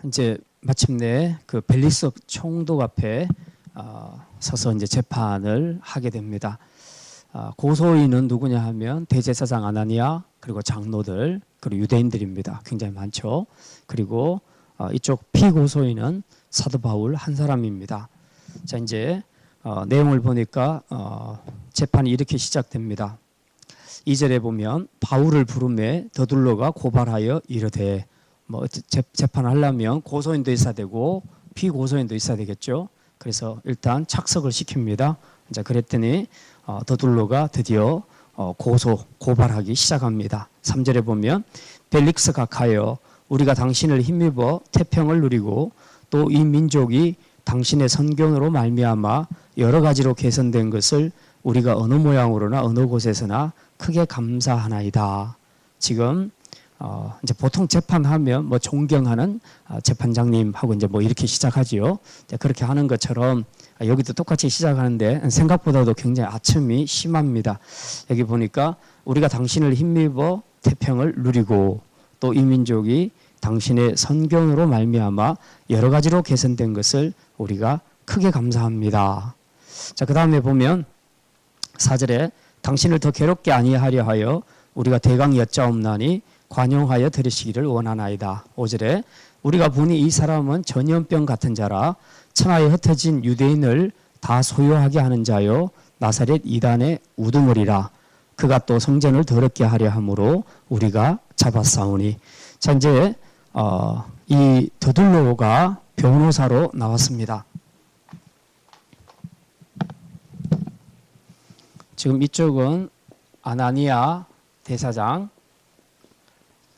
이제 마침내 그 벨리스 총독 앞에 서서 이제 재판을 하게 됩니다. 고소인은 누구냐 하면 대제사장 아나니아, 그리고 장로들, 그리고 유대인들입니다. 굉장히 많죠. 그리고 이쪽 피고소인은 사도 바울 한 사람입니다. 자, 이제 내용을 보니까 재판이 이렇게 시작됩니다. 2절에 보면 바울을 부르매 더둘러가 고발하여 이르되, 뭐 재판을 하려면 고소인도 있어야 되고 피고소인도 있어야 되겠죠. 그래서 일단 착석을 시킵니다. 이제 그랬더니 더둘러가 드디어 고발하기 시작합니다. 3절에 보면 벨릭스 각하여 우리가 당신을 힘입어 태평을 누리고 또 이 민족이 당신의 선견으로 말미암아 여러 가지로 개선된 것을 우리가 어느 모양으로나 어느 곳에서나 크게 감사하나이다. 지금 이제 보통 재판하면 뭐 존경하는 재판장님하고 이제 뭐 이렇게 시작하지요. 그렇게 하는 것처럼 여기도 똑같이 시작하는데 생각보다도 굉장히 아첨이 심합니다. 여기 보니까 우리가 당신을 힘입어 태평을 누리고 또 이 민족이 당신의 선견으로 말미암아 여러 가지로 개선된 것을 우리가 크게 감사합니다. 자, 그 다음에 보면 4절에 당신을 더 괴롭게 아니하려 하여 우리가 대강 여짜옵나니 관용하여 들으시기를 원하나이다. 5절에 우리가 보니 이 사람은 전염병 같은 자라 천하에 흩어진 유대인을 다 소유하게 하는 자요 나사렛 이단의 우두머리라. 그가 또 성전을 더럽게 하려 함으로 우리가 잡았사오니. 자, 이제 이 더둘로가 변호사로 나왔습니다. 지금 이쪽은 아나니아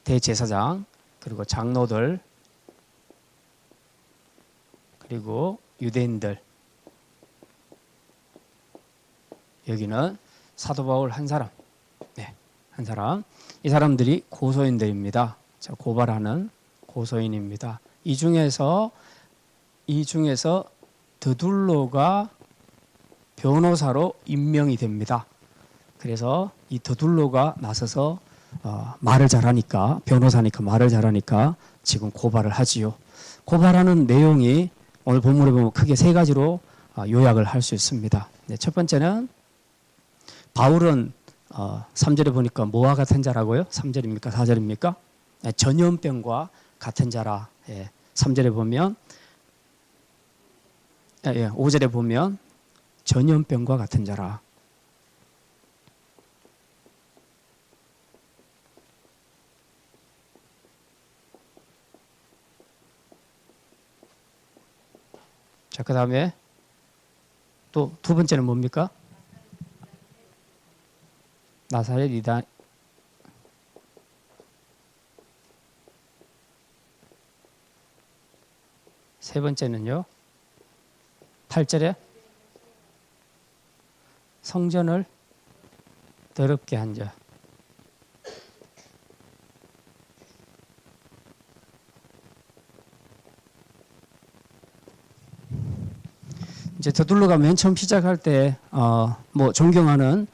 대제사장, 그리고 장로들, 그리고 유대인들. 여기는 사도 바울 한 사람. 네, 한 사람. 이 사람들이 고소인들입니다. 자, 고발하는 고소인입니다. 이 중에서 더둘로가 변호사로 임명이 됩니다. 그래서 이 더둘로가 나서서 말을 잘하니까, 변호사니까 말을 잘하니까 지금 고발을 하지요. 고발하는 내용이 오늘 본문에 보면 크게 세 가지로 요약을 할 수 있습니다. 네, 첫 번째는 바울은 3절에 보니까 뭐와 같은 자라고요? 3절입니까? 4절입니까? 네, 전염병과 같은 자라. 3절에 보면 5절에 보면 전염병과 같은 자라. 자, 그 다음에 또 두 번째는 뭡니까? 나사렛 이단. 세 번째는요, 8절에 성전을 더럽게 한 자. 이제 더둘로가 맨 처음 시작할 때 뭐 존경하는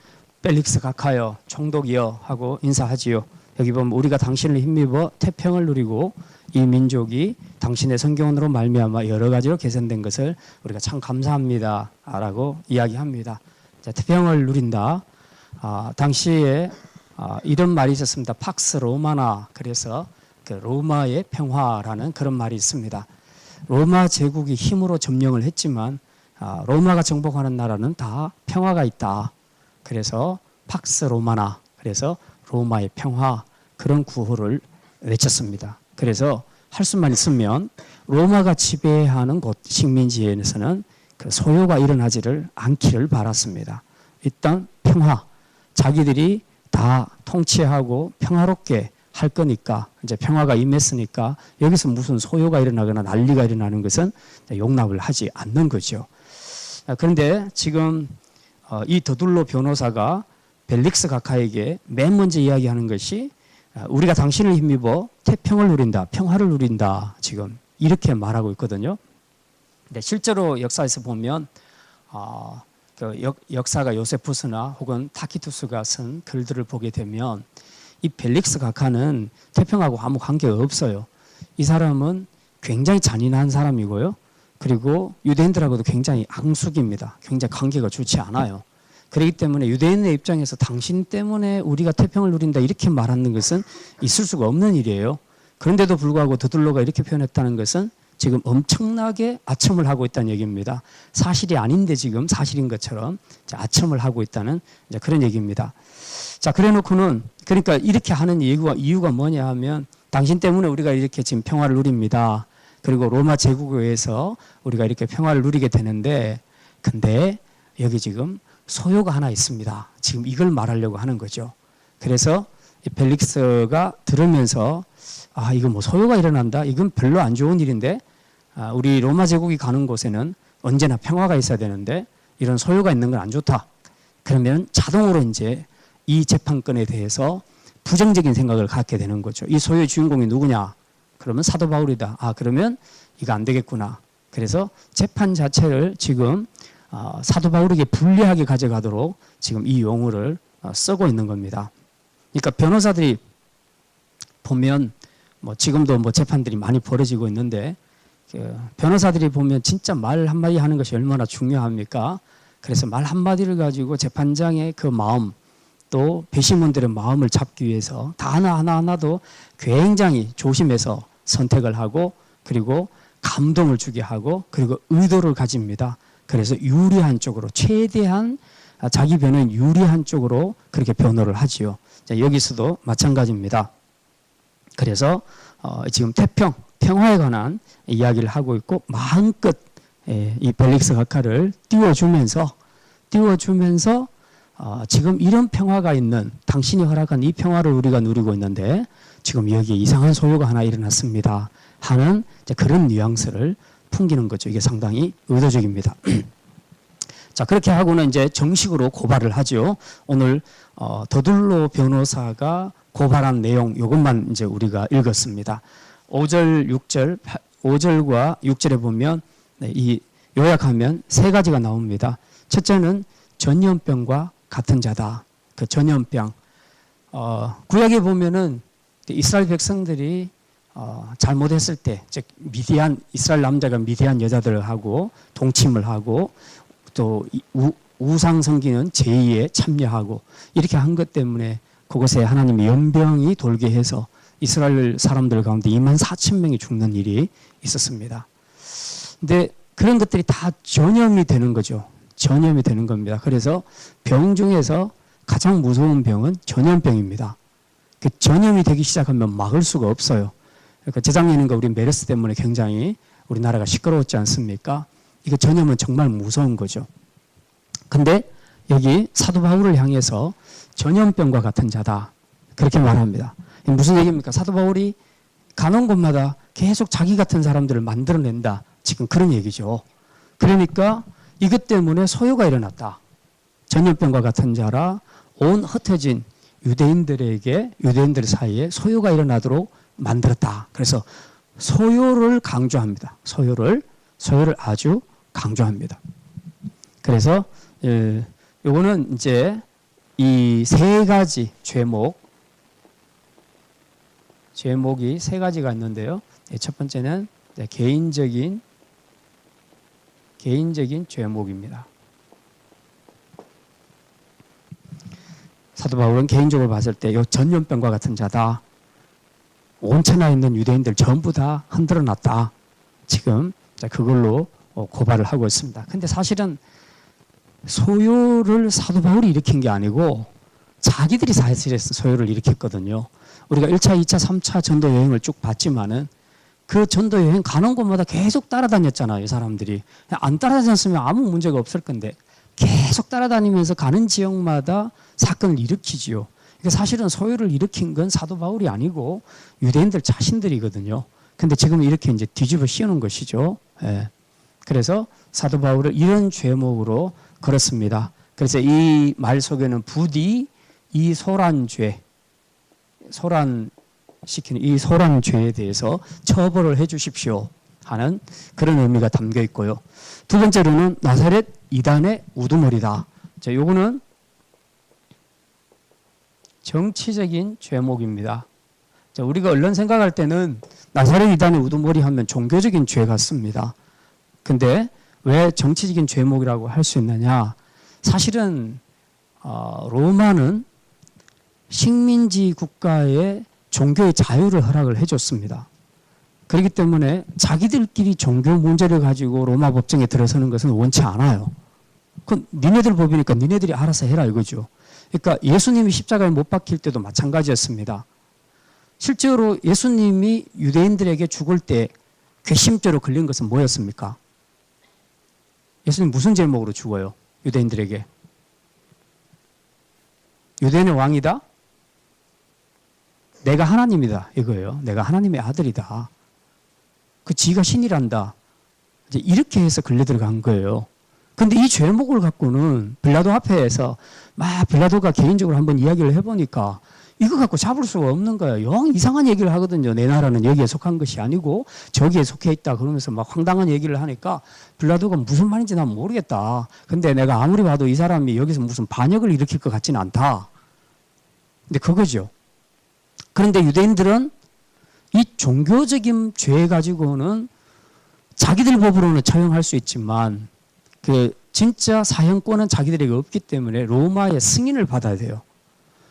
벨릭스 각하여 총독이여 하고 인사하지요. 여기 보면 우리가 당신을 힘입어 태평을 누리고 이 민족이 당신의 성경으로 말미암아 여러 가지로 개선된 것을 우리가 참 감사합니다 라고 이야기합니다. 자, 태평을 누린다. 당시에 이런 말이 있었습니다. 팍스 로마나. 그래서 그 로마의 평화라는 그런 말이 있습니다. 로마 제국이 힘으로 점령을 했지만 로마가 정복하는 나라는 다 평화가 있다. 그래서 팍스 로마나, 그래서 로마의 평화, 그런 구호를 외쳤습니다. 그래서 할 수만 있으면 로마가 지배하는 곳 식민지에서는 그 소요가 일어나지를 않기를 바랐습니다. 일단 평화, 자기들이 다 통치하고 평화롭게 할 거니까, 이제 평화가 임했으니까 여기서 무슨 소요가 일어나거나 난리가 일어나는 것은 용납을 하지 않는 거죠. 그런데 지금 이 더둘로 변호사가 벨릭스 각하에게 맨 먼저 이야기하는 것이 우리가 당신을 힘입어 태평을 누린다, 평화를 누린다, 지금 이렇게 말하고 있거든요. 근데 실제로 역사에서 보면 그 역사가 요세푸스나 혹은 타키투스가 쓴 글들을 보게 되면 이 벨릭스 각하는 태평하고 아무 관계가 없어요. 이 사람은 굉장히 잔인한 사람이고요. 그리고 유대인들하고도 굉장히 앙숙입니다. 굉장히 관계가 좋지 않아요. 그렇기 때문에 유대인의 입장에서 당신 때문에 우리가 태평을 누린다 이렇게 말하는 것은 있을 수가 없는 일이에요. 그런데도 불구하고 드둘로가 이렇게 표현했다는 것은 지금 엄청나게 아첨을 하고 있다는 얘기입니다. 사실이 아닌데 지금 사실인 것처럼 아첨을 하고 있다는 그런 얘기입니다. 자, 그래 놓고는 그러니까 이렇게 하는 이유가 뭐냐 하면 당신 때문에 우리가 이렇게 지금 평화를 누립니다. 그리고 로마 제국에 의해서 우리가 이렇게 평화를 누리게 되는데 근데 여기 지금 소요가 하나 있습니다. 지금 이걸 말하려고 하는 거죠. 그래서 이 벨릭스가 들으면서 아, 이거 뭐 소요가 일어난다? 이건 별로 안 좋은 일인데 우리 로마 제국이 가는 곳에는 언제나 평화가 있어야 되는데 이런 소요가 있는 건 안 좋다. 그러면 자동으로 이제 이 재판권에 대해서 부정적인 생각을 갖게 되는 거죠. 이 소요의 주인공이 누구냐? 그러면 사도 바울이다. 아, 그러면 이거 안 되겠구나. 그래서 재판 자체를 지금 사도 바울에게 불리하게 가져가도록 지금 이 용어를 쓰고 있는 겁니다. 그러니까 변호사들이 보면 뭐 지금도 뭐 재판들이 많이 벌어지고 있는데 변호사들이 보면 진짜 말 한마디 하는 것이 얼마나 중요합니까? 그래서 말 한마디를 가지고 재판장의 그 마음 또 배심원들의 마음을 잡기 위해서 다 하나하나도 굉장히 조심해서 선택을 하고 그리고 감동을 주게 하고 그리고 의도를 가집니다. 그래서 유리한 쪽으로 최대한 자기 변호인 유리한 쪽으로 그렇게 변호를 하지요. 자, 여기서도 마찬가지입니다. 그래서 지금 평화에 관한 이야기를 하고 있고 마음껏 이 벨릭스 각하를 띄워주면서 지금 이런 평화가 있는 당신이 허락한 이 평화를 우리가 누리고 있는데 지금 여기에 이상한 소요가 하나 일어났습니다 하는 그런 뉘앙스를 풍기는 거죠. 이게 상당히 의도적입니다. 자, 그렇게 하고는 이제 정식으로 고발을 하죠. 오늘 더둘로 변호사가 고발한 내용 이것만 이제 우리가 읽었습니다. 5절, 6절, 5절과 6절에 보면 이 요약하면 세 가지가 나옵니다. 첫째는 전염병과 같은 자다. 그 전염병. 구약에 보면은 이스라엘 백성들이 잘못했을 때, 즉 이스라엘 남자가 미디안 여자들을 하고 동침을 하고 또 우상 섬기는 제의에 참여하고 이렇게 한 것 때문에 그곳에 하나님의 연병이 돌게 해서 이스라엘 사람들 가운데 24,000명이 죽는 일이 있었습니다. 근데 그런 것들이 다 전염이 되는 거죠. 전염이 되는 겁니다. 그래서 병 중에서 가장 무서운 병은 전염병입니다. 그 전염이 되기 시작하면 막을 수가 없어요. 그러니까 재작년인가 우리 메르스 때문에 굉장히 우리나라가 시끄러웠지 않습니까? 이거 전염은 정말 무서운 거죠. 근데 여기 사도 바울을 향해서 전염병과 같은 자다. 그렇게 말합니다. 무슨 얘기입니까? 사도 바울이 가는 곳마다 계속 자기 같은 사람들을 만들어낸다. 지금 그런 얘기죠. 그러니까 이것 때문에 소요가 일어났다. 전염병과 같은 자라 온 흩어진 유대인들 사이에 소요가 일어나도록 만들었다. 그래서 소요를 강조합니다. 소요를 아주 강조합니다. 그래서 요거는 이제 이 세 가지 제목이 세 가지가 있는데요. 첫 번째는 개인적인 죄목입니다. 사도 바울은 개인적으로 봤을 때 이 전염병과 같은 자다. 온천하에 있는 유대인들 전부 다 흔들어 놨다. 지금 그걸로 고발을 하고 있습니다. 근데 사실은 소요를 사도 바울이 일으킨 게 아니고 자기들이 사실에서 소요를 일으켰거든요. 우리가 1차, 2차, 3차 전도 여행을 쭉 봤지만은 그 전도 여행 가는 곳마다 계속 따라다녔잖아요. 이 사람들이. 안 따라다녔으면 아무 문제가 없을 건데 계속 따라다니면서 가는 지역마다 사건을 일으키지요. 그러니까 사실은 소요를 일으킨 건 사도 바울이 아니고 유대인들 자신들이거든요. 근데 지금 이렇게 이제 뒤집어 씌우는 것이죠. 예. 그래서 사도 바울을 이런 죄목으로 걸었습니다. 그래서 이 말 속에는 부디 이 소란시키는 이 소란죄에 대해서 처벌을 해 주십시오 하는 그런 의미가 담겨 있고요. 두 번째로는 나사렛 이단의 우두머리다. 자, 요거는 정치적인 죄목입니다. 자, 우리가 얼른 생각할 때는 나사렛 이단의 우두머리 하면 종교적인 죄 같습니다. 근데 왜 정치적인 죄목이라고 할 수 있느냐? 사실은 로마는 식민지 국가의 종교의 자유를 허락을 해줬습니다. 그렇기 때문에 자기들끼리 종교 문제를 가지고 로마 법정에 들어서는 것은 원치 않아요. 그건 니네들 법이니까 니네들이 알아서 해라 이거죠. 그러니까 예수님이 십자가에 못 박힐 때도 마찬가지였습니다. 실제로 예수님이 유대인들에게 죽을 때 괘씸죄로 걸린 것은 뭐였습니까? 예수님 무슨 제목으로 죽어요? 유대인들에게. 유대인의 왕이다? 내가 하나님이다 이거예요. 내가 하나님의 아들이다. 그 지가 신이란다. 이제 이렇게 해서 걸려 들어간 거예요. 근데 이 죄목을 갖고는 빌라도 앞에서 막 빌라도가 개인적으로 한번 이야기를 해보니까 이거 갖고 잡을 수가 없는 거예요. 영 이상한 얘기를 하거든요. 내 나라는 여기에 속한 것이 아니고 저기에 속해 있다 그러면서 막 황당한 얘기를 하니까 빌라도가 무슨 말인지 난 모르겠다. 근데 내가 아무리 봐도 이 사람이 여기서 무슨 반역을 일으킬 것 같지는 않다. 근데 그거죠. 그런데 유대인들은 이 종교적인 죄 가지고는 자기들 법으로는 처형할 수 있지만 그 진짜 사형권은 자기들에게 없기 때문에 로마의 승인을 받아야 돼요.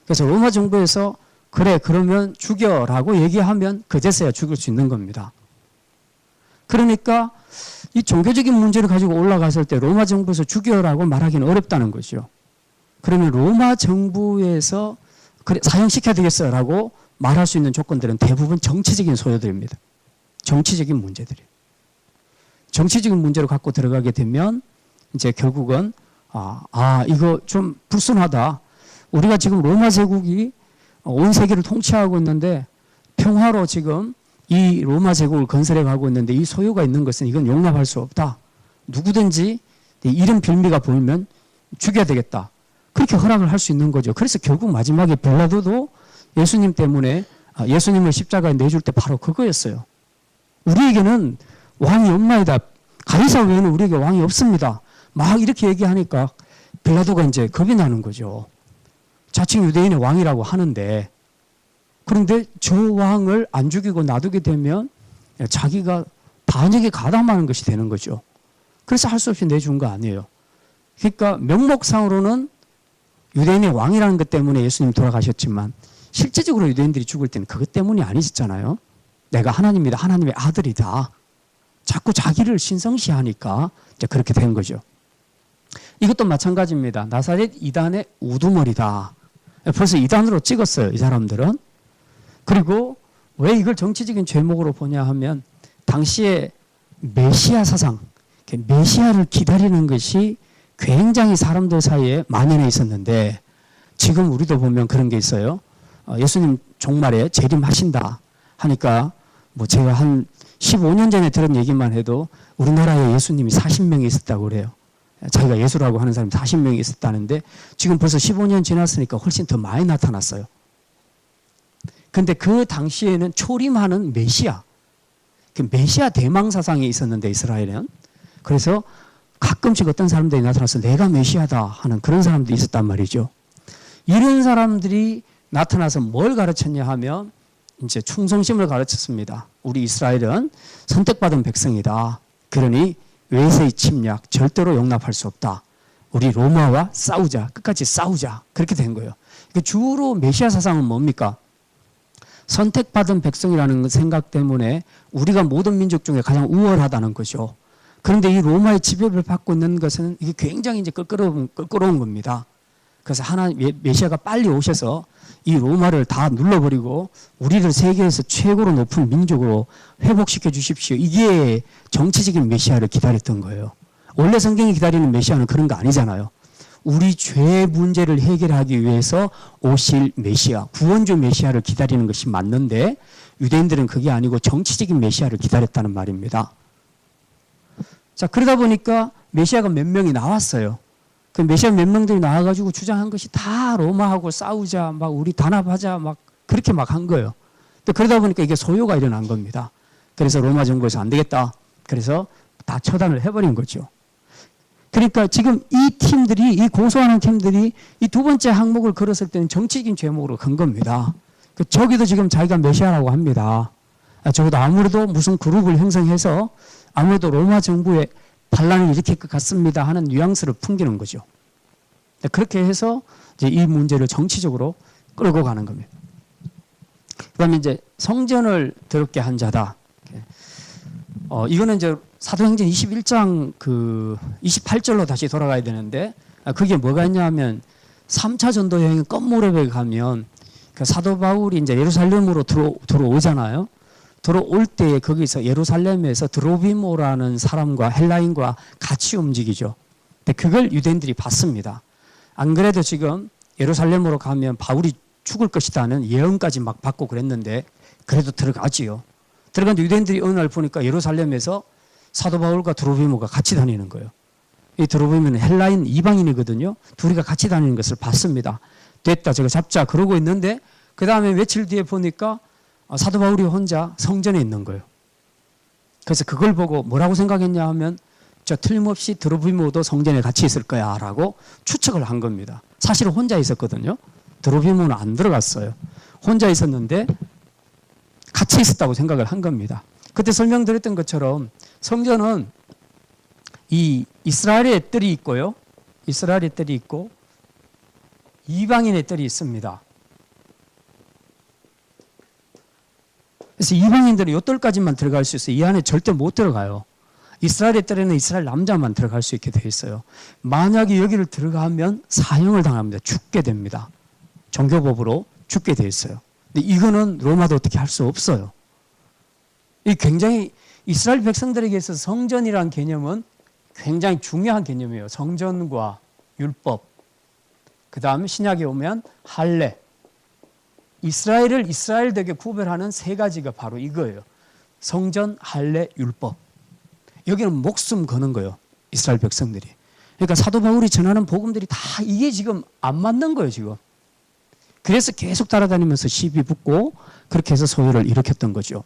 그래서 로마 정부에서 그래 그러면 죽여라고 얘기하면 그제서야 죽일 수 있는 겁니다. 그러니까 이 종교적인 문제를 가지고 올라갔을 때 로마 정부에서 죽여라고 말하기는 어렵다는 거죠. 그러면 로마 정부에서 그래 사형시켜야 되겠어라고 말할 수 있는 조건들은 대부분 정치적인 소요들입니다. 정치적인 문제들이. 정치적인 문제로 갖고 들어가게 되면 이제 결국은 이거 좀 불순하다. 우리가 지금 로마 제국이 온 세계를 통치하고 있는데 평화로 지금 이 로마 제국을 건설해 가고 있는데 이 소요가 있는 것은 이건 용납할 수 없다. 누구든지 이런 빌미가 보이면 죽여야 되겠다. 그렇게 허락을 할 수 있는 거죠. 그래서 결국 마지막에 빌라도도 예수님 때문에 예수님을 십자가에 내줄 때 바로 그거였어요. 우리에게는 왕이 없나이다. 가이사 외에는 우리에게 왕이 없습니다. 막 이렇게 얘기하니까 빌라도가 이제 겁이 나는 거죠. 자칭 유대인의 왕이라고 하는데 그런데 저 왕을 안 죽이고 놔두게 되면 자기가 반역에 가담하는 것이 되는 거죠. 그래서 할 수 없이 내준 거 아니에요. 그러니까 명목상으로는 유대인의 왕이라는 것 때문에 예수님 돌아가셨지만 실제적으로 유대인들이 죽을 때는 그것 때문이 아니었잖아요. 내가 하나님이다. 하나님의 아들이다. 자꾸 자기를 신성시하니까 이제 그렇게 된 거죠. 이것도 마찬가지입니다. 나사렛 이단의 우두머리다. 벌써 이단으로 찍었어요. 이 사람들은. 그리고 왜 이걸 정치적인 죄목으로 보냐 하면 당시에 메시아 사상, 메시아를 기다리는 것이 굉장히 사람들 사이에 만연해 있었는데 지금 우리도 보면 그런 게 있어요. 예수님 종말에 재림하신다 하니까 뭐 제가 한 15년 전에 들은 얘기만 해도 우리나라에 예수님이 40명이 있었다고 그래요. 자기가 예수라고 하는 사람이 40명이 있었다는데 지금 벌써 15년 지났으니까 훨씬 더 많이 나타났어요. 근데 그 당시에는 초림하는 메시아, 그 메시아 대망 사상이 있었는데 이스라엘은 그래서 가끔씩 어떤 사람들이 나타나서 내가 메시아다 하는 그런 사람들이 있었단 말이죠. 이런 사람들이 나타나서 뭘 가르쳤냐 하면 이제 충성심을 가르쳤습니다. 우리 이스라엘은 선택받은 백성이다. 그러니 외세의 침략 절대로 용납할 수 없다. 우리 로마와 싸우자. 끝까지 싸우자. 그렇게 된 거예요. 주로 메시아 사상은 뭡니까? 선택받은 백성이라는 생각 때문에 우리가 모든 민족 중에 가장 우월하다는 거죠. 그런데 이 로마의 지배를 받고 있는 것은 이게 굉장히 이제 껄끄러운 겁니다. 그래서 메시아가 빨리 오셔서 이 로마를 다 눌러버리고 우리를 세계에서 최고로 높은 민족으로 회복시켜 주십시오. 이게 정치적인 메시아를 기다렸던 거예요. 원래 성경이 기다리는 메시아는 그런 거 아니잖아요. 우리 죄 문제를 해결하기 위해서 오실 메시아, 구원주 메시아를 기다리는 것이 맞는데 유대인들은 그게 아니고 정치적인 메시아를 기다렸다는 말입니다. 자, 그러다 보니까 메시아가 몇 명이 나왔어요. 그 메시아 몇 명들이 나와가지고 주장한 것이 다 로마하고 싸우자, 막 우리 단합하자, 막 그렇게 막 한 거예요. 또 그러다 보니까 이게 소요가 일어난 겁니다. 그래서 로마 정부에서 안 되겠다. 그래서 다 처단을 해버린 거죠. 그러니까 지금 이 팀들이, 이 고소하는 팀들이 이 두 번째 항목을 걸었을 때는 정치적인 죄목으로 건 겁니다. 저기도 지금 자기가 메시아라고 합니다. 적어도 아무래도 무슨 그룹을 형성해서 아무래도 로마 정부의 반란을 일으킬 것 같습니다 하는 뉘앙스를 풍기는 거죠. 그렇게 해서 이제 이 문제를 정치적으로 끌고 가는 겁니다. 그다음에 이제 성전을 더럽게 한 자다. 이거는 이제 사도행전 21장 그 28절로 다시 돌아가야 되는데, 그게 뭐가 있냐면 3차 전도 여행 끝무렵에 가면 그 사도 바울이 이제 예루살렘으로 들어오잖아요. 들어올 때에 거기서 예루살렘에서 드로비모라는 사람과 헬라인과 같이 움직이죠. 근데 그걸 유대인들이 봤습니다. 안 그래도 지금 예루살렘으로 가면 바울이 죽을 것이다는 예언까지 막 받고 그랬는데 그래도 들어가지요. 들어간 유대인들이 어느 날 보니까 예루살렘에서 사도 바울과 드로비모가 같이 다니는 거예요. 이 드로비모는 헬라인 이방인이거든요. 둘이가 같이 다니는 것을 봤습니다. 됐다, 저거 잡자 그러고 있는데 그 다음에 며칠 뒤에 보니까 사도 바울이 혼자 성전에 있는 거예요. 그래서 그걸 보고 뭐라고 생각했냐 하면 저 틀림없이 드로비모도 성전에 같이 있을 거야 라고 추측을 한 겁니다. 사실은 혼자 있었거든요. 드로비모는 안 들어갔어요. 혼자 있었는데 같이 있었다고 생각을 한 겁니다. 그때 설명드렸던 것처럼 성전은 이 이스라엘의 뜰이 있고요. 이스라엘의 뜰이 있고 이방인의 뜰이 있습니다. 그래서 이방인들은 이 뜰까지만 들어갈 수 있어요. 이 안에 절대 못 들어가요. 이스라엘의 뜰에는 이스라엘 남자만 들어갈 수 있게 되어 있어요. 만약에 여기를 들어가면 사형을 당합니다. 죽게 됩니다. 종교법으로 죽게 되어 있어요. 근데 이거는 로마도 어떻게 할 수 없어요. 이 굉장히 이스라엘 백성들에게 있어서 성전이라는 개념은 굉장히 중요한 개념이에요. 성전과 율법, 그 다음에 신약에 오면 할례, 이스라엘을 이스라엘되게 구별하는 세 가지가 바로 이거예요. 성전, 할례, 율법. 여기는 목숨 거는 거예요. 이스라엘 백성들이. 그러니까 사도 바울이 전하는 복음들이 다 이게 지금 안 맞는 거예요, 지금. 그래서 계속 따라다니면서 시비 붙고 그렇게 해서 소요를 일으켰던 거죠.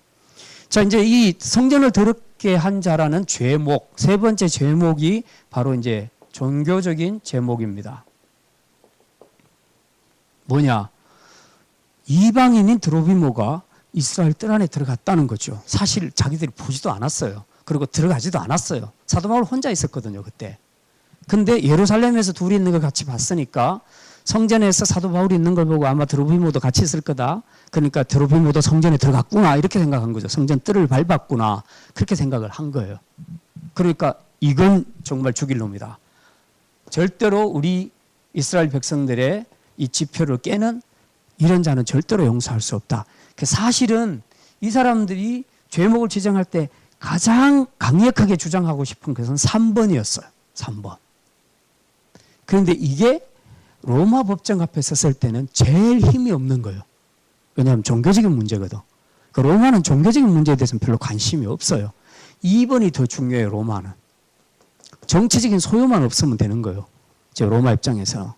자, 이제 이 성전을 더럽게 한 자라는 죄목, 세 번째 죄목이 바로 이제 종교적인 죄목입니다. 뭐냐? 이방인인 드로비모가 이스라엘 뜰 안에 들어갔다는 거죠. 사실 자기들이 보지도 않았어요. 그리고 들어가지도 않았어요. 사도 바울 혼자 있었거든요, 그때. 근데 예루살렘에서 둘이 있는 걸 같이 봤으니까 성전에서 사도 바울이 있는 걸 보고 아마 드로비모도 같이 있을 거다. 그러니까 드로비모도 성전에 들어갔구나 이렇게 생각한 거죠. 성전 뜰을 밟았구나 그렇게 생각을 한 거예요. 그러니까 이건 정말 죽일 놈이다. 절대로 우리 이스라엘 백성들의 이 지표를 깨는 이런 자는 절대로 용서할 수 없다. 사실은 이 사람들이 죄목을 지정할 때 가장 강력하게 주장하고 싶은 것은 3번이었어요. 3번. 그런데 이게 로마 법정 앞에 섰을 때는 제일 힘이 없는 거예요. 왜냐하면 종교적인 문제거든. 그 로마는 종교적인 문제에 대해서는 별로 관심이 없어요. 2번이 더 중요해요. 로마는. 정치적인 소요만 없으면 되는 거예요. 제 로마 입장에서.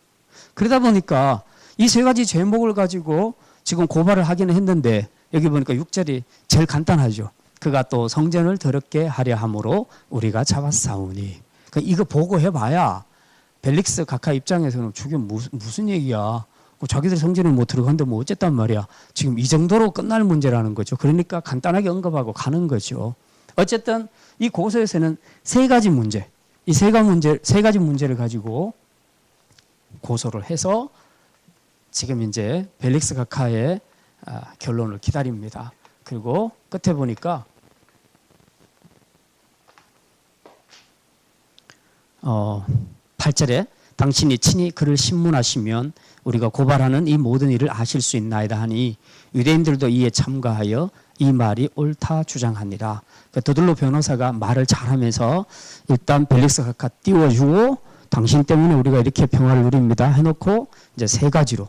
그러다 보니까 이 세 가지 제목을 가지고 지금 고발을 하기는 했는데 여기 보니까 6절이 제일 간단하죠. 그가 또 성전을 더럽게 하려 함으로 우리가 잡았사오니. 그러니까 이거 보고 해봐야 벨릭스 각하 입장에서는 저게 무슨 얘기야. 자기들 성전에 뭐 들어간데 뭐 어쨌단 말이야. 지금 이 정도로 끝날 문제라는 거죠. 그러니까 간단하게 언급하고 가는 거죠. 어쨌든 이 고소에서는 세 가지 문제, 이 세 가지 문제를 가지고 고소를 해서 지금 이제 벨릭스 각하의 결론을 기다립니다. 그리고 끝에 보니까 8절에 당신이 친히 그를 신문하시면 우리가 고발하는 이 모든 일을 아실 수 있나이다 하니 유대인들도 이에 참가하여 이 말이 옳다 주장하니라. 더둘로 변호사가 말을 잘하면서 일단 벨릭스 각하 띄워주고 당신 때문에 우리가 이렇게 평화를 누립니다 해놓고 이제 세 가지로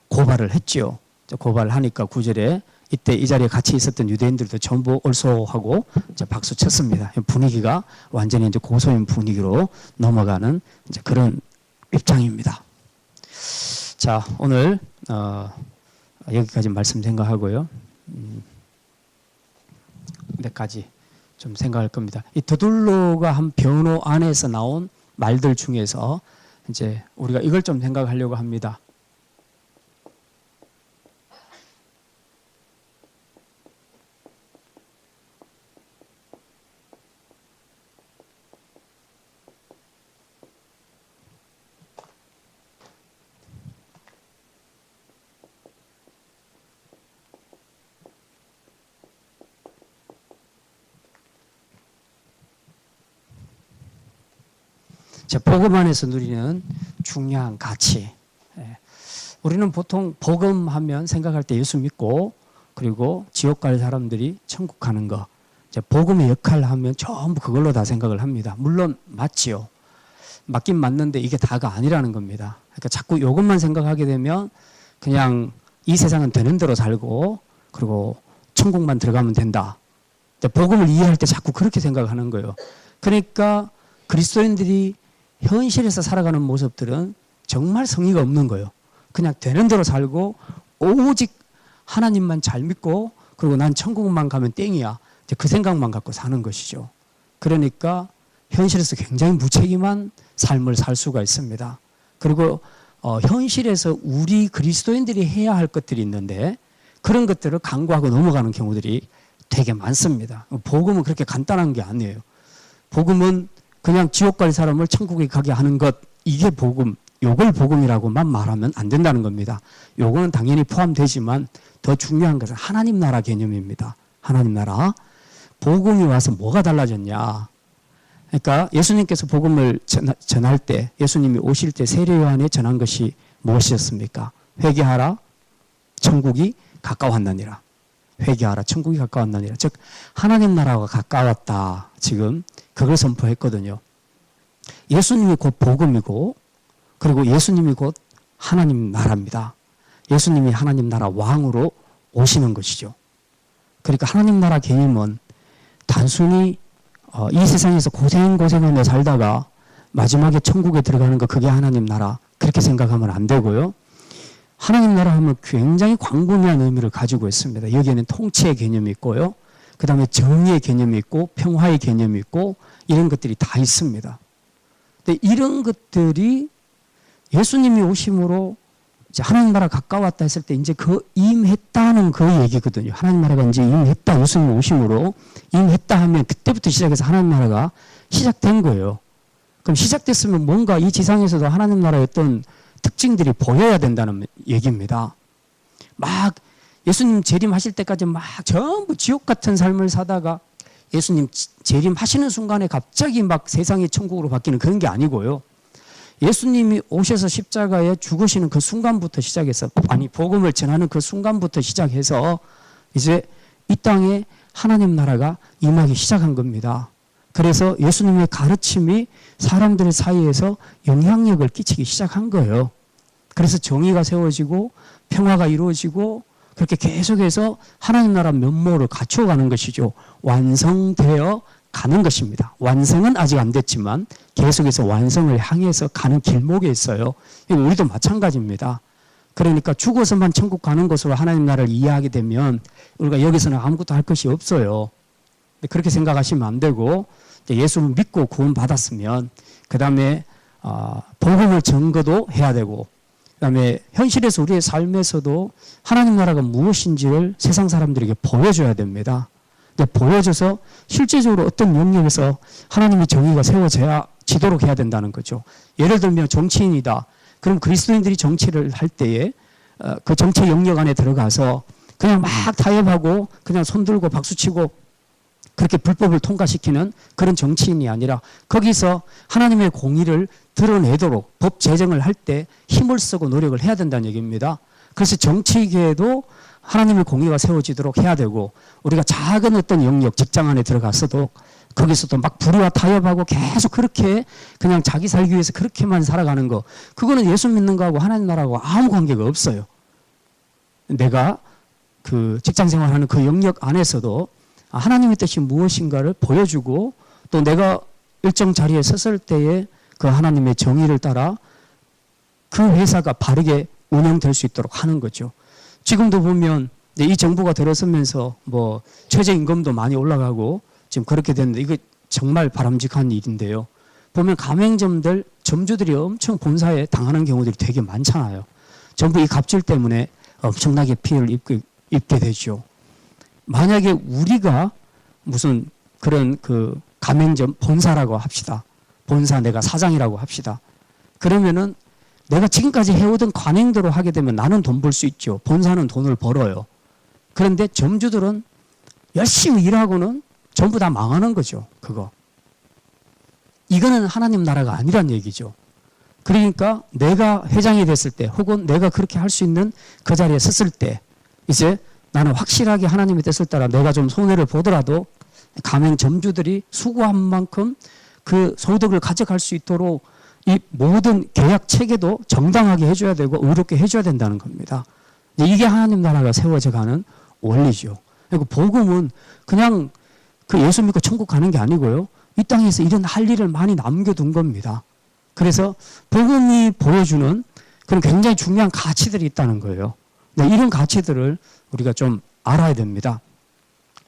고발을 했죠. 고발을 하니까 9절에 이때 이 자리에 같이 있었던 유대인들도 전부 얼쏘하고 이제 박수 쳤습니다. 분위기가 완전히 이제 고소인 분위기로 넘어가는 이제 그런 입장입니다. 자, 오늘 여기까지 말씀 생각하고요. 몇 가지 좀 생각할 겁니다. 이 더둘로가 한 변호 안에서 나온 말들 중에서 이제 우리가 이걸 좀 생각하려고 합니다. 복음 안에서 누리는 중요한 가치. 우리는 보통 복음하면 생각할 때 예수 믿고 그리고 지옥 갈 사람들이 천국 가는 거. 복음의 역할을 하면 전부 그걸로 다 생각을 합니다. 물론 맞지요. 맞긴 맞는데 이게 다가 아니라는 겁니다. 그러니까 자꾸 이것만 생각하게 되면 그냥 이 세상은 되는 대로 살고 그리고 천국만 들어가면 된다. 복음을 이해할 때 자꾸 그렇게 생각하는 거예요. 그러니까 그리스도인들이 현실에서 살아가는 모습들은 정말 성의가 없는 거예요. 그냥 되는 대로 살고 오직 하나님만 잘 믿고 그리고 난 천국만 가면 땡이야. 그 생각만 갖고 사는 것이죠. 그러니까 현실에서 굉장히 무책임한 삶을 살 수가 있습니다. 그리고 현실에서 우리 그리스도인들이 해야 할 것들이 있는데 그런 것들을 간과하고 넘어가는 경우들이 되게 많습니다. 복음은 그렇게 간단한 게 아니에요. 복음은 그냥 지옥 갈 사람을 천국에 가게 하는 것, 이게 복음, 요걸 복음이라고만 말하면 안 된다는 겁니다. 요거는 당연히 포함되지만 더 중요한 것은 하나님 나라 개념입니다. 하나님 나라. 복음이 와서 뭐가 달라졌냐. 그러니까 예수님께서 복음을 전할 때, 예수님이 오실 때 세례 요한에 전한 것이 무엇이었습니까? 회개하라, 천국이 가까웠나니라. 회개하라, 천국이 가까웠나니라. 즉 하나님 나라가 가까웠다. 지금 그걸 선포했거든요. 예수님이 곧 복음이고 그리고 예수님이 곧 하나님 나라입니다. 예수님이 하나님 나라 왕으로 오시는 것이죠. 그러니까 하나님 나라 개념은 단순히 이 세상에서 고생하며 살다가 마지막에 천국에 들어가는 거, 그게 하나님 나라, 그렇게 생각하면 안 되고요. 하나님 나라 하면 굉장히 광범위한 의미를 가지고 있습니다. 여기에는 통치의 개념이 있고요. 그 다음에 정의의 개념이 있고 평화의 개념이 있고 이런 것들이 다 있습니다. 근데 이런 것들이 예수님이 오심으로 이제 하나님 나라 가까웠다 했을 때 이제 그 임했다는 그 얘기거든요. 하나님 나라가 이제 임했다. 예수님 오심으로 임했다 하면 그때부터 시작해서 하나님 나라가 시작된 거예요. 그럼 시작됐으면 뭔가 이 지상에서도 하나님 나라의 어떤 특징들이 보여야 된다는 얘기입니다. 막 예수님 재림하실 때까지 막 전부 지옥 같은 삶을 사다가 예수님 재림하시는 순간에 갑자기 막 세상이 천국으로 바뀌는 그런 게 아니고요. 예수님이 오셔서 십자가에 죽으시는 그 순간부터 시작해서, 아니 복음을 전하는 그 순간부터 시작해서 이제 이 땅에 하나님 나라가 임하기 시작한 겁니다. 그래서 예수님의 가르침이 사람들 사이에서 영향력을 끼치기 시작한 거예요. 그래서 정의가 세워지고 평화가 이루어지고 그렇게 계속해서 하나님 나라 면모를 갖춰가는 것이죠. 완성되어 가는 것입니다. 완성은 아직 안 됐지만 계속해서 완성을 향해서 가는 길목에 있어요. 우리도 마찬가지입니다. 그러니까 죽어서만 천국 가는 것으로 하나님 나라를 이해하게 되면 우리가 여기서는 아무것도 할 것이 없어요. 그렇게 생각하시면 안 되고, 예수를 믿고 구원 받았으면 그 다음에 복음을 전거도 해야 되고, 그 다음에 현실에서 우리의 삶에서도 하나님 나라가 무엇인지를 세상 사람들에게 보여줘야 됩니다. 근데 보여줘서 실제적으로 어떤 영역에서 하나님의 정의가 세워져야 지도록 해야 된다는 거죠. 예를 들면 정치인이다. 그럼 그리스도인들이 정치를 할 때에 그 정치 영역 안에 들어가서 그냥 막 타협하고 그냥 손들고 박수치고 그렇게 불법을 통과시키는 그런 정치인이 아니라 거기서 하나님의 공의를 드러내도록 법 제정을 할 때 힘을 쓰고 노력을 해야 된다는 얘기입니다. 그래서 정치계에도 하나님의 공의가 세워지도록 해야 되고, 우리가 작은 어떤 영역, 직장 안에 들어갔어도 거기서도 막 불의와 타협하고 계속 그렇게 그냥 자기 살기 위해서 그렇게만 살아가는 거, 그거는 예수 믿는 거하고 하나님 나라하고 아무 관계가 없어요. 내가 그 직장 생활하는 그 영역 안에서도 하나님의 뜻이 무엇인가를 보여주고, 또 내가 일정 자리에 섰을 때에 그 하나님의 정의를 따라 그 회사가 바르게 운영될 수 있도록 하는 거죠. 지금도 보면 이 정부가 들어서면서 뭐 최저임금도 많이 올라가고 지금 그렇게 됐는데 이거 정말 바람직한 일인데요. 보면 가맹점들, 점주들이 엄청 본사에 당하는 경우들이 되게 많잖아요. 전부 이 갑질 때문에 엄청나게 피해를 입게 되죠. 만약에 우리가 무슨 그런 그 가맹점 본사라고 합시다. 본사 내가 사장이라고 합시다. 그러면은 내가 지금까지 해오던 관행대로 하게 되면 나는 돈 벌 수 있죠. 본사는 돈을 벌어요. 그런데 점주들은 열심히 일하고는 전부 다 망하는 거죠. 그거. 이거는 하나님 나라가 아니란 얘기죠. 그러니까 내가 회장이 됐을 때 혹은 내가 그렇게 할 수 있는 그 자리에 섰을 때 이제 나는 확실하게 하나님의 뜻을 따라 내가 좀 손해를 보더라도 가맹점주들이 수고한 만큼 그 소득을 가져갈 수 있도록 이 모든 계약 체계도 정당하게 해줘야 되고 의롭게 해줘야 된다는 겁니다. 이게 하나님 나라가 세워져 가는 원리죠. 그리고 복음은 그냥 그 예수 믿고 천국 가는 게 아니고요. 이 땅에서 이런 할 일을 많이 남겨둔 겁니다. 그래서 복음이 보여주는 그런 굉장히 중요한 가치들이 있다는 거예요. 이런 가치들을 우리가 좀 알아야 됩니다.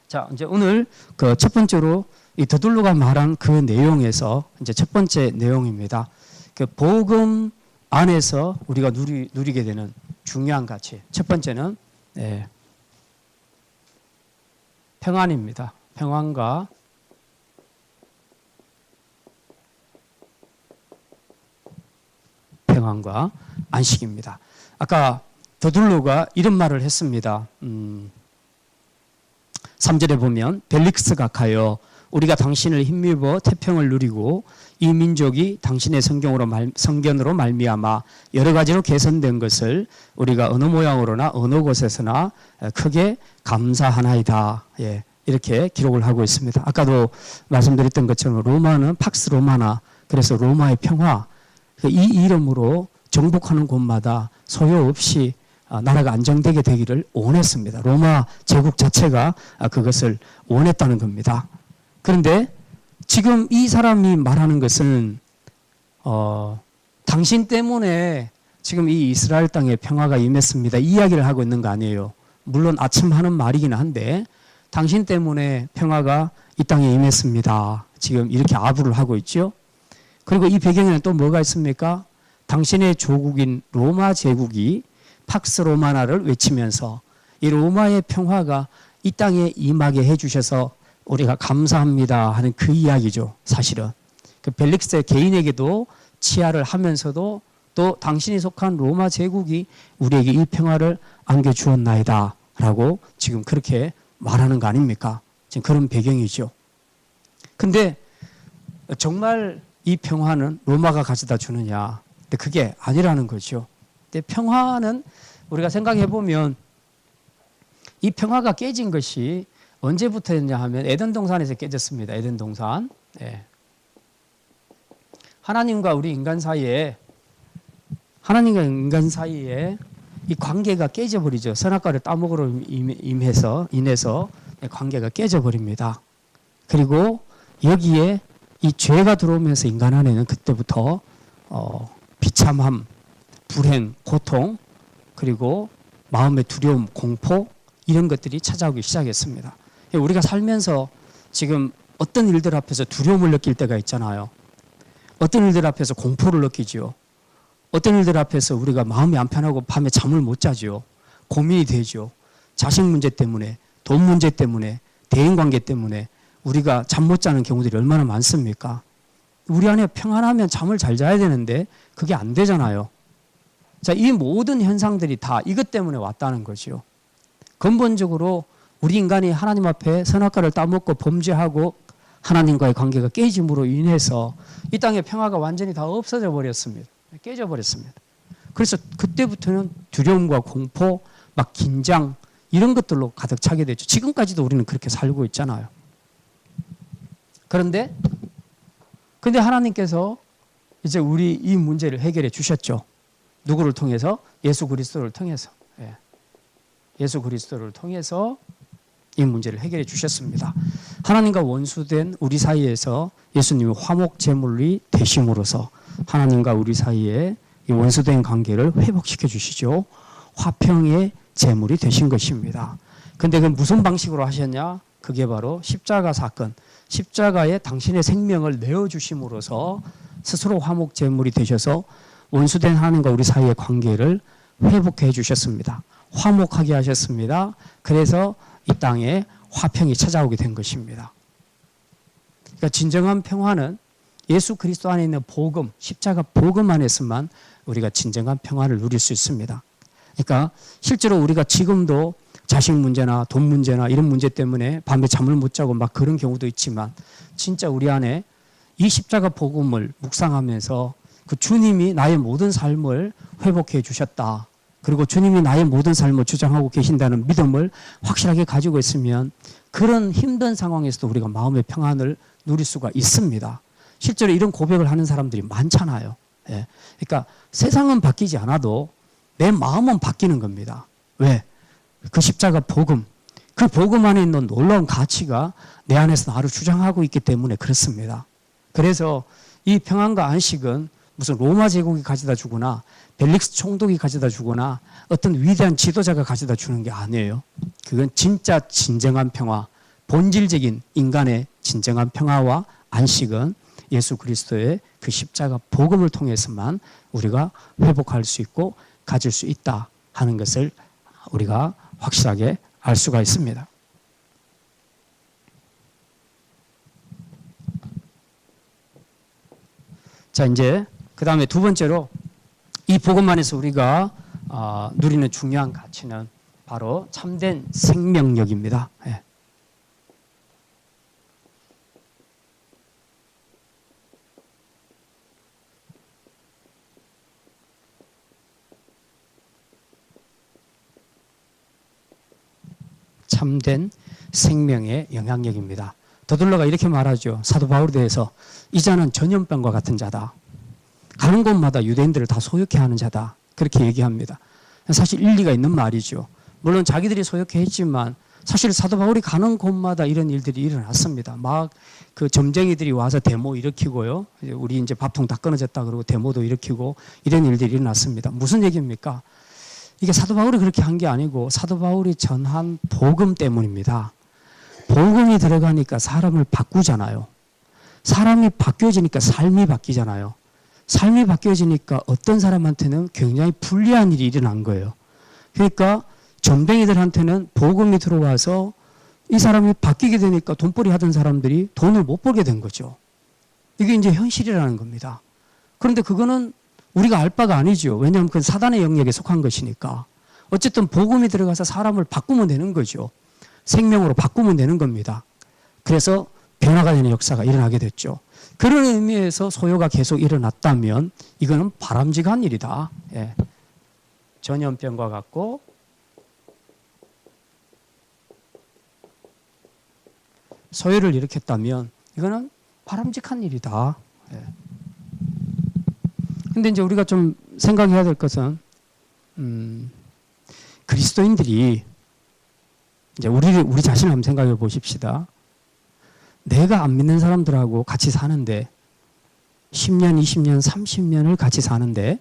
자, 이제 오늘 그 첫 번째로 이 더둘로가 말한 그 내용에서 이제 첫 번째 내용입니다. 그 복음 안에서 우리가 누리게 되는 중요한 가치. 첫 번째는 평안입니다. 평안과 안식입니다. 아까 더둘로가 이런 말을 했습니다. 3절에 보면 벨릭스가 가여 우리가 당신을 힘입어 태평을 누리고 이 민족이 당신의 성견으로 말미암아 여러 가지로 개선된 것을 우리가 어느 모양으로나 어느 곳에서나 크게 감사하나이다. 이렇게 기록을 하고 있습니다. 아까도 말씀드렸던 것처럼 로마는 팍스 로마나, 그래서 로마의 평화, 이 이름으로 정복하는 곳마다 소요없이 나라가 안정되게 되기를 원했습니다. 로마 제국 자체가 그것을 원했다는 겁니다. 그런데 지금 이 사람이 말하는 것은 당신 때문에 지금 이 이스라엘 땅에 평화가 임했습니다. 이 이야기를 하고 있는 거 아니에요. 물론 아침 하는 말이긴 한데 당신 때문에 평화가 이 땅에 임했습니다. 지금 이렇게 아부를 하고 있죠. 그리고 이 배경에는 또 뭐가 있습니까? 당신의 조국인 로마 제국이 팍스 로마나를 외치면서 이 로마의 평화가 이 땅에 임하게 해주셔서 우리가 감사합니다 하는 그 이야기죠. 사실은 그 벨릭스 개인에게도 치하를 하면서도 또 당신이 속한 로마 제국이 우리에게 이 평화를 안겨주었나이다 라고 지금 그렇게 말하는 거 아닙니까? 지금 그런 배경이죠. 근데 정말 이 평화는 로마가 가져다 주느냐? 근데 그게 아니라는 거죠. 근데 평화는 우리가 생각해 보면 이 평화가 깨진 것이 언제부터였냐 하면 에덴 동산에서 깨졌습니다. 에덴 동산. 하나님과 우리 인간 사이에 이 관계가 깨져버리죠. 선악과를 따먹으로 인해서 관계가 깨져버립니다. 그리고 여기에 이 죄가 들어오면서 인간 안에는 그때부터 비참함, 불행, 고통, 그리고 마음의 두려움, 공포 이런 것들이 찾아오기 시작했습니다. 우리가 살면서 지금 어떤 일들 앞에서 두려움을 느낄 때가 있잖아요. 어떤 일들 앞에서 공포를 느끼지요. 어떤 일들 앞에서 우리가 마음이 안 편하고 밤에 잠을 못 자지요. 고민이 되죠. 자식 문제 때문에, 돈 문제 때문에, 대인관계 때문에 우리가 잠 못 자는 경우들이 얼마나 많습니까? 우리 안에 평안하면 잠을 잘 자야 되는데 그게 안 되잖아요. 자, 이 모든 현상들이 다 이것 때문에 왔다는 거죠. 근본적으로 우리 인간이 하나님 앞에 선악과를 따먹고 범죄하고 하나님과의 관계가 깨짐으로 인해서 이 땅의 평화가 완전히 다 없어져 버렸습니다. 깨져버렸습니다. 그래서 그때부터는 두려움과 공포, 막 긴장 이런 것들로 가득 차게 됐죠. 지금까지도 우리는 그렇게 살고 있잖아요. 근데 하나님께서 이제 우리 이 문제를 해결해 주셨죠. 누구를 통해서? 예수 그리스도를 통해서. 예수 그리스도를 통해서 이 문제를 해결해 주셨습니다. 하나님과 원수된 우리 사이에서 예수님이 화목 제물이 되심으로써 하나님과 우리 사이에 이 원수된 관계를 회복시켜 주시죠. 화평의 제물이 되신 것입니다. 근데 그 무슨 방식으로 하셨냐? 그게 바로 십자가 사건. 십자가에 당신의 생명을 내어주심으로써 스스로 화목 제물이 되셔서 원수된 하나님과 우리 사이의 관계를 회복해 주셨습니다. 화목하게 하셨습니다. 그래서 이 땅에 화평이 찾아오게 된 것입니다. 그러니까 진정한 평화는 예수 그리스도 안에 있는 복음, 십자가 복음 안에서만 우리가 진정한 평화를 누릴 수 있습니다. 그러니까 실제로 우리가 지금도 자식 문제나 돈 문제나 이런 문제 때문에 밤에 잠을 못 자고 막 그런 경우도 있지만 진짜 우리 안에 이 십자가 복음을 묵상하면서 그 주님이 나의 모든 삶을 회복해 주셨다. 그리고 주님이 나의 모든 삶을 주장하고 계신다는 믿음을 확실하게 가지고 있으면 그런 힘든 상황에서도 우리가 마음의 평안을 누릴 수가 있습니다. 실제로 이런 고백을 하는 사람들이 많잖아요. 예. 그러니까 세상은 바뀌지 않아도 내 마음은 바뀌는 겁니다. 왜? 그 십자가 복음, 그 복음 안에 있는 놀라운 가치가 내 안에서 나를 주장하고 있기 때문에 그렇습니다. 그래서 이 평안과 안식은 무슨 로마 제국이 가져다 주거나 벨릭스 총독이 가져다 주거나 어떤 위대한 지도자가 가져다 주는 게 아니에요. 그건 진짜 진정한 평화, 본질적인 인간의 진정한 평화와 안식은 예수 그리스도의 그 십자가 복음을 통해서만 우리가 회복할 수 있고 가질 수 있다 하는 것을 우리가 확실하게 알 수가 있습니다. 자, 이제 그 다음에 두 번째로 이 복음 안에서 우리가 누리는 중요한 가치는 바로 참된 생명력입니다. 예. 참된 생명의 영향력입니다. 더둘러가 이렇게 말하죠. 사도 바울에 대해서 이 자는 전염병과 같은 자다. 가는 곳마다 유대인들을 다 소욕해 하는 자다. 그렇게 얘기합니다. 사실 일리가 있는 말이죠. 물론 자기들이 소욕해 했지만 사실 사도 바울이 가는 곳마다 이런 일들이 일어났습니다. 막 그 점쟁이들이 와서 데모 일으키고요. 우리 이제 밥통 다 끊어졌다 그러고 데모도 일으키고 이런 일들이 일어났습니다. 무슨 얘기입니까? 이게 사도 바울이 그렇게 한 게 아니고 사도 바울이 전한 복음 때문입니다. 복음이 들어가니까 사람을 바꾸잖아요. 사람이 바뀌어지니까 삶이 바뀌잖아요. 삶이 바뀌어지니까 어떤 사람한테는 굉장히 불리한 일이 일어난 거예요. 그러니까 점쟁이들한테는 복음이 들어와서 이 사람이 바뀌게 되니까 돈벌이 하던 사람들이 돈을 못 벌게 된 거죠. 이게 이제 현실이라는 겁니다. 그런데 그거는 우리가 알 바가 아니죠. 왜냐하면 그건 사단의 영역에 속한 것이니까. 어쨌든 복음이 들어가서 사람을 바꾸면 되는 거죠. 생명으로 바꾸면 되는 겁니다. 그래서 변화가 되는 역사가 일어나게 됐죠. 그런 의미에서 소요가 계속 일어났다면 이거는 바람직한 일이다. 예. 전염병과 같고 소요를 일으켰다면 이거는 바람직한 일이다. 예. 근데 이제 우리가 좀 생각해야 될 것은 그리스도인들이 이제 우리 자신을 한번 생각해 보십시다. 내가 안 믿는 사람들하고 같이 사는데 10년, 20년, 30년을 같이 사는데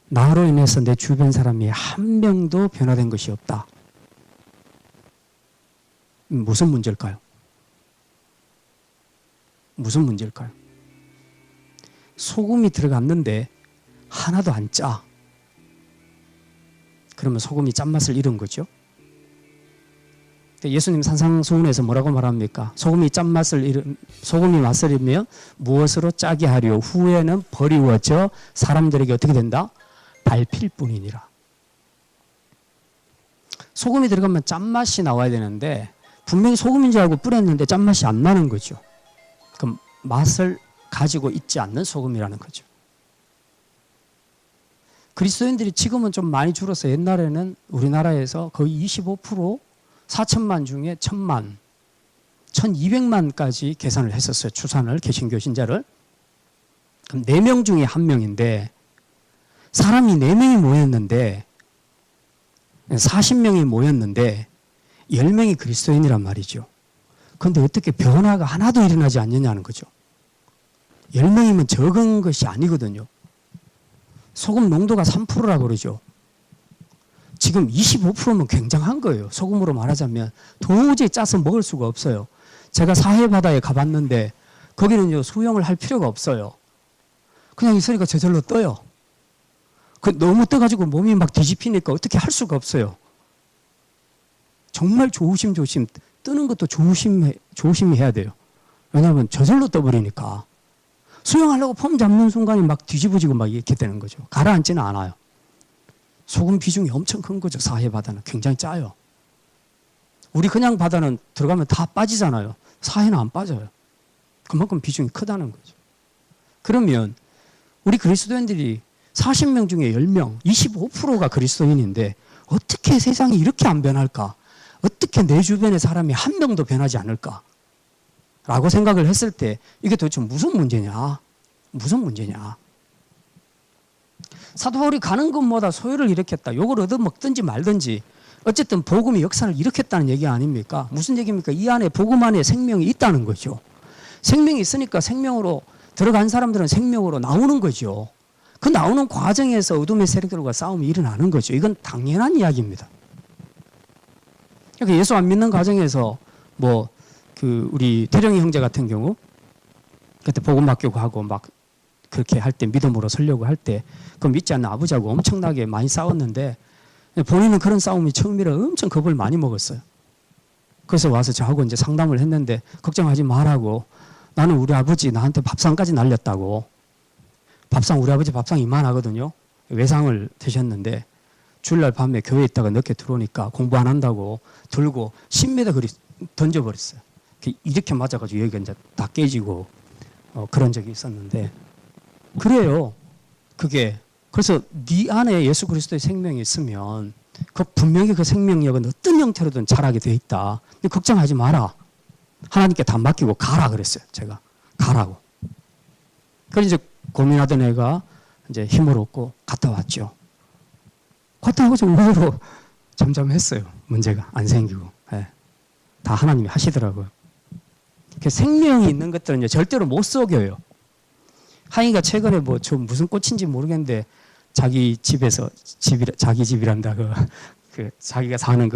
나로 인해서 내 주변 사람이 한 명도 변화된 것이 없다. 무슨 문제일까요? 무슨 문제일까요? 소금이 들어갔는데 하나도 안 짜. 그러면 소금이 짠맛을 잃은 거죠. 예수님 산상수훈에서 뭐라고 말합니까? 소금이 맛을 잃으면 무엇으로 짜게 하려 후에는 버리워져 사람들에게 어떻게 된다? 밟힐 뿐이니라. 소금이 들어가면 짠맛이 나와야 되는데 분명히 소금인 줄 알고 뿌렸는데 짠맛이 안 나는 거죠. 그럼 맛을 가지고 있지 않는 소금이라는 거죠. 그리스도인들이 지금은 좀 많이 줄어서 옛날에는 우리나라에서 거의 25% 4천만 중에 1,000만, 1,200만까지 계산을 했었어요. 추산을, 개신교 신자를. 그럼 4명 중에 1명인데 사람이 4명이 모였는데 40명이 모였는데 10명이 그리스도인이란 말이죠. 그런데 어떻게 변화가 하나도 일어나지 않느냐는 거죠. 10명이면 적은 것이 아니거든요. 소금 농도가 3%라고 그러죠. 지금 25%면 굉장한 거예요. 소금으로 말하자면 도저히 짜서 먹을 수가 없어요. 제가 사해바다에 가봤는데 거기는 수영을 할 필요가 없어요. 그냥 있으니까 저절로 떠요. 너무 떠가지고 몸이 막 뒤집히니까 어떻게 할 수가 없어요. 정말 조심조심 뜨는 것도 조심히 해야 돼요. 왜냐하면 저절로 떠버리니까. 수영하려고 폼 잡는 순간에 막 뒤집어지고 막 이렇게 되는 거죠. 가라앉지는 않아요. 소금 비중이 엄청 큰 거죠. 사해바다는 굉장히 짜요. 우리 그냥 바다는 들어가면 다 빠지잖아요. 사해는 안 빠져요. 그만큼 비중이 크다는 거죠. 그러면 우리 그리스도인들이 40명 중에 10명, 25%가 그리스도인인데 어떻게 세상이 이렇게 안 변할까? 어떻게 내 주변의 사람이 한 명도 변하지 않을까? 라고 생각을 했을 때 이게 도대체 무슨 문제냐? 무슨 문제냐? 사도 바울이 가는 것마다 소요를 일으켰다. 요걸 얻어먹든지 말든지 어쨌든 복음이 역사를 일으켰다는 얘기 아닙니까? 무슨 얘기입니까? 이 안에 복음 안에 생명이 있다는 거죠. 생명이 있으니까 생명으로 들어간 사람들은 생명으로 나오는 거죠. 그 나오는 과정에서 어둠의 세력들과 싸움이 일어나는 거죠. 이건 당연한 이야기입니다. 그러니까 예수 안 믿는 과정에서 우리 태령이 형제 같은 경우 그때 복음 맡기고 하고 막 그렇게 할 때 믿음으로 서려고 할 때 그 믿지 않는 아버지하고 엄청나게 많이 싸웠는데 본인은 그런 싸움이 처음이라 엄청 겁을 많이 먹었어요. 그래서 와서 저하고 이제 상담을 했는데 걱정하지 말라고 나는 우리 아버지 나한테 밥상까지 날렸다고 우리 아버지 밥상 이만하거든요. 외상을 드셨는데 주일날 밤에 교회에 있다가 늦게 들어오니까 공부 안 한다고 들고 10m 거리 던져버렸어요. 이렇게 맞아가지고 여기가 이제 다 깨지고 그런 적이 있었는데 그래요. 그게 그래서 네 안에 예수 그리스도의 생명이 있으면 분명히 그 생명력은 어떤 형태로든 자라게 돼 있다. 근데 걱정하지 마라. 하나님께 다 맡기고 가라 그랬어요. 제가 가라고. 그래서 이제 고민하던 애가 이제 힘을 얻고 갔다 왔죠. 갔다 오고 좀 의외로 잠잠했어요. 문제가 안 생기고. 네. 다 하나님이 하시더라고요. 생명이 있는 것들은 절대로 못 속여요. 하인이가 최근에 저 무슨 꽃인지 모르겠는데 자기 집에서 자기 집이란다 자기가 사는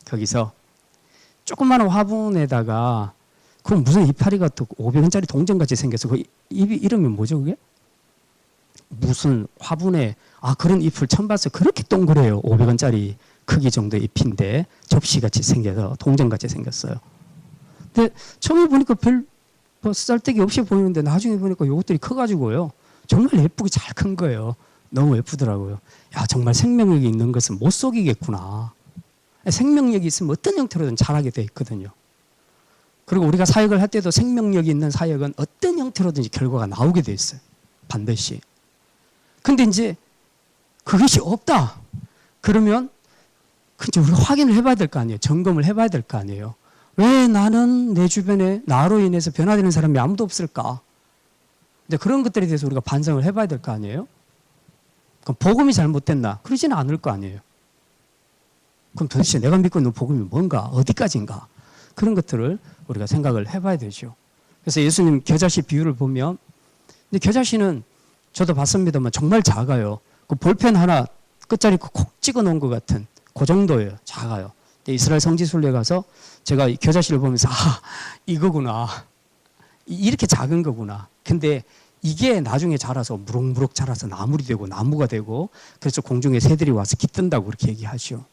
거기서 조그마한 화분에다가 그 무슨 이파리가 또 500원짜리 동전같이 생겨서 그 이름이 뭐죠 그게? 무슨 화분에 그런 잎을 처음 봤어요. 그렇게 동그래요. 500원짜리 크기 정도의 잎인데 접시같이 생겨서 동전같이 생겼어요. 근데 처음에 보니까 별 쓰잘데기 없이 보이는데 나중에 보니까 이것들이 커가지고요. 정말 예쁘게 잘 큰 거예요. 너무 예쁘더라고요. 야, 정말 생명력이 있는 것은 못 속이겠구나. 생명력이 있으면 어떤 형태로든 자라게 돼 있거든요. 그리고 우리가 사역을 할 때도 생명력이 있는 사역은 어떤 형태로든지 결과가 나오게 돼 있어요. 반드시. 근데 이제 그것이 없다. 그러면 이제 우리가 확인을 해봐야 될 거 아니에요. 점검을 해봐야 될 거 아니에요. 왜 나는 내 주변에 나로 인해서 변화되는 사람이 아무도 없을까? 근데 그런 것들에 대해서 우리가 반성을 해봐야 될 거 아니에요? 그럼 복음이 잘못됐나? 그러지는 않을 거 아니에요. 그럼 도대체 내가 믿고 있는 복음이 뭔가? 어디까지인가? 그런 것들을 우리가 생각을 해봐야 되죠. 그래서 예수님 겨자씨 비유를 보면 근데 겨자씨는 저도 봤습니다만 정말 작아요. 그 볼펜 하나 끝자리 콕 찍어 놓은 것 같은 그 정도예요. 작아요. 이스라엘 성지순례 가서 제가 겨자씨를 보면서 이거구나. 이렇게 작은 거구나. 근데 이게 나중에 자라서 무럭무럭 자라서 나물이 되고 나무가 되고 그래서 공중에 새들이 와서 깃든다고 그렇게 얘기하죠.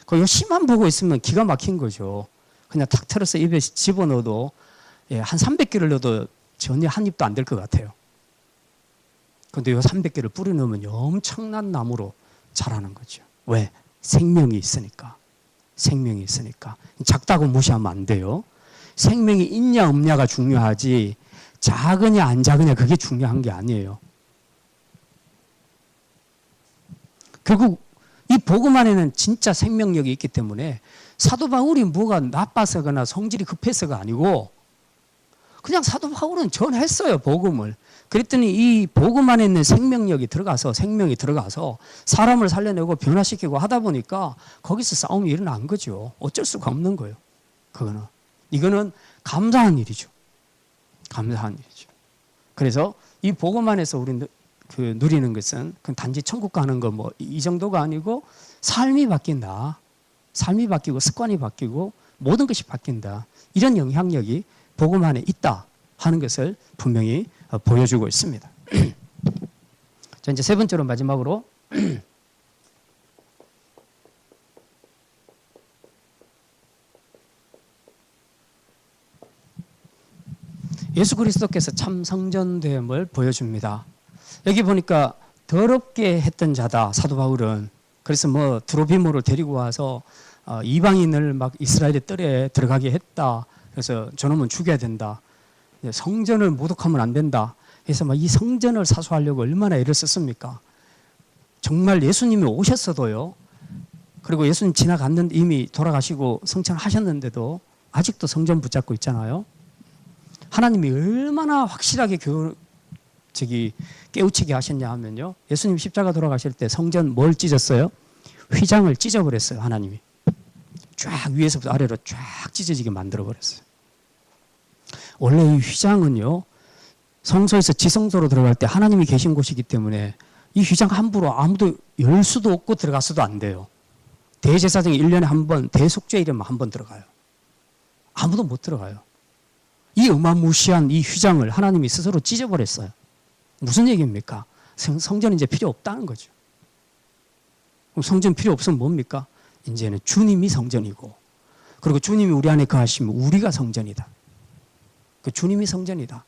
그 씨만 보고 있으면 기가 막힌 거죠. 그냥 탁 털어서 입에 집어넣어도 한 300개를 넣어도 전혀 한 입도 안 될 것 같아요. 근데 이 300개를 뿌려 넣으면 엄청난 나무로 자라는 거죠. 왜? 생명이 있으니까. 생명이 있으니까. 작다고 무시하면 안 돼요. 생명이 있냐 없냐가 중요하지 작으냐 안 작으냐 그게 중요한 게 아니에요. 결국 이 복음 안에는 진짜 생명력이 있기 때문에 사도 바울이 뭐가 나빠서거나 성질이 급해서가 아니고 그냥 사도 바울은 전했어요. 복음을. 그랬더니 이 복음 안에 있는 생명력이 들어가서 생명이 들어가서 사람을 살려내고 변화시키고 하다 보니까 거기서 싸움이 일어난 거죠. 어쩔 수가 없는 거예요. 이거는 감사한 일이죠. 감사한 일이죠. 그래서 이 복음 안에서 우리 누리는 것은 단지 천국 가는 거 이 정도가 아니고 삶이 바뀐다. 삶이 바뀌고 습관이 바뀌고 모든 것이 바뀐다. 이런 영향력이 복음 안에 있다 하는 것을 분명히 보여주고 있습니다. 자, 이제 세 번째로 마지막으로 예수 그리스도께서 참 성전됨을 보여줍니다. 여기 보니까 더럽게 했던 자다 사도 바울은. 그래서 드로비모를 데리고 와서 이방인을 막 이스라엘의 뜰에 들어가게 했다. 그래서 저놈은 죽여야 된다. 성전을 모독하면 안 된다. 그래서 막 이 성전을 사수하려고 얼마나 애를 썼습니까? 정말 예수님이 오셨어도요. 그리고 예수님 지나갔는데 이미 돌아가시고 성천하셨는데도 아직도 성전 붙잡고 있잖아요. 하나님이 얼마나 확실하게 깨우치게 하셨냐 하면요. 예수님 십자가 돌아가실 때 성전 뭘 찢었어요? 휘장을 찢어버렸어요. 하나님이. 쫙 위에서부터 아래로 쫙 찢어지게 만들어버렸어요. 원래 이 휘장은요. 성소에서 지성소로 들어갈 때 하나님이 계신 곳이기 때문에 이 휘장 함부로 아무도 열 수도 없고 들어가서도 안 돼요. 대제사장이 1년에 한 번, 대속죄일에만 한 번 들어가요. 아무도 못 들어가요. 이 어마무시한 이 휘장을 하나님이 스스로 찢어버렸어요. 무슨 얘기입니까? 성전은 이제 필요 없다는 거죠. 그럼 성전 필요 없으면 뭡니까? 이제는 주님이 성전이고, 그리고 주님이 우리 안에 거하시면 우리가 성전이다. 그 주님이 성전이다.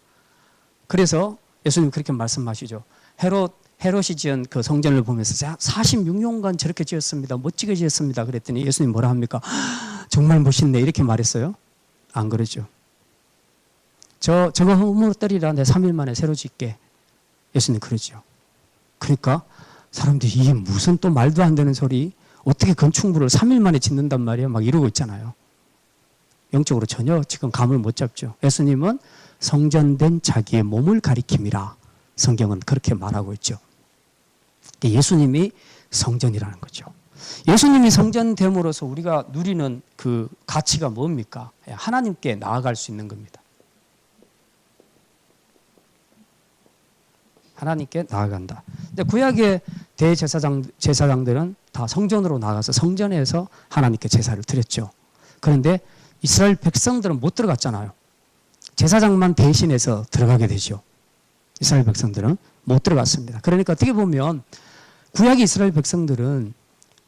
그래서 예수님 그렇게 말씀하시죠. 헤롯이 지은 그 성전을 보면서 46년간 저렇게 지었습니다. 멋지게 지었습니다. 그랬더니 예수님 뭐라 합니까? 정말 멋있네. 이렇게 말했어요? 안 그러죠. 저거 허물어뜨리라. 내 3일 만에 새로 짓게. 예수님 그러죠. 그러니까 사람들이 이게 무슨 또 말도 안 되는 소리, 어떻게 건축물을 3일 만에 짓는단 말이에요. 막 이러고 있잖아요. 영적으로 전혀 지금 감을 못 잡죠. 예수님은 성전된 자기의 몸을 가리킴이라 성경은 그렇게 말하고 있죠. 예수님이 성전이라는 거죠. 예수님이 성전됨으로써 우리가 누리는 그 가치가 뭡니까? 하나님께 나아갈 수 있는 겁니다. 하나님께 나아간다. 근데 구약의 제사장들은 다 성전으로 나가서 성전에서 하나님께 제사를 드렸죠. 그런데 이스라엘 백성들은 못 들어갔잖아요. 제사장만 대신해서 들어가게 되죠. 이스라엘 백성들은 못 들어갔습니다. 그러니까 어떻게 보면 구약의 이스라엘 백성들은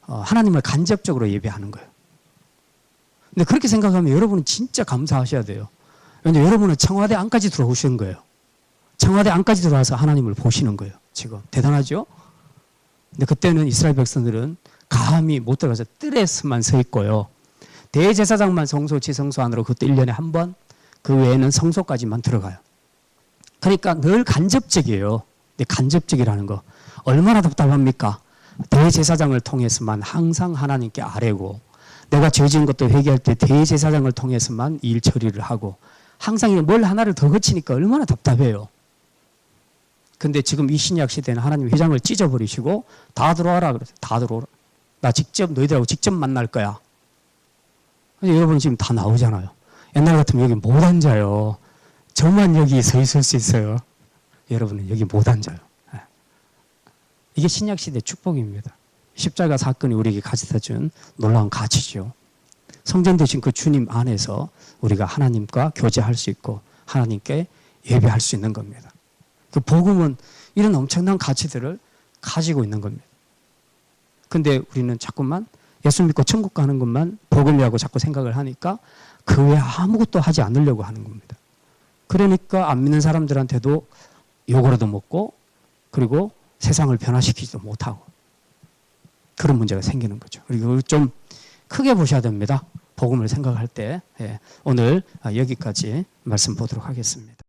하나님을 간접적으로 예배하는 거예요. 근데 그렇게 생각하면 여러분은 진짜 감사하셔야 돼요. 왜냐하면 여러분은 청와대 안까지 들어오신 거예요. 청와대 안까지 들어와서 하나님을 보시는 거예요. 지금 대단하죠? 근데 그때는 이스라엘 백성들은 감히 못 들어가서 뜰에서만 서 있고요. 대제사장만 성소, 지성소 안으로 그때 1년에 한 번, 그 외에는 성소까지만 들어가요. 그러니까 늘 간접적이에요. 근데 간접적이라는 거 얼마나 답답합니까? 대제사장을 통해서만 항상 하나님께 아뢰고, 내가 죄 지은 것도 회개할 때 대제사장을 통해서만 일 처리를 하고, 항상 뭘 하나를 더 거치니까 얼마나 답답해요. 근데 지금 이 신약 시대는 하나님 휘장을 찢어버리시고 다 들어와라 그래서 다 들어오라. 나 직접 너희들하고 직접 만날 거야. 근데 여러분 지금 다 나오잖아요. 옛날 같으면 여기 못 앉아요. 저만 여기 서 있을 수 있어요. 여러분은 여기 못 앉아요. 이게 신약 시대 축복입니다. 십자가 사건이 우리에게 가져다 준 놀라운 가치죠. 성전 되신 그 주님 안에서 우리가 하나님과 교제할 수 있고 하나님께 예배할 수 있는 겁니다. 그 복음은 이런 엄청난 가치들을 가지고 있는 겁니다. 근데 우리는 자꾸만 예수 믿고 천국 가는 것만 복음이라고 자꾸 생각을 하니까 그 외에 아무것도 하지 않으려고 하는 겁니다. 그러니까 안 믿는 사람들한테도 욕으로도 먹고, 그리고 세상을 변화시키지도 못하고, 그런 문제가 생기는 거죠. 그리고 좀 크게 보셔야 됩니다. 복음을 생각할 때. 오늘 여기까지 말씀 보도록 하겠습니다.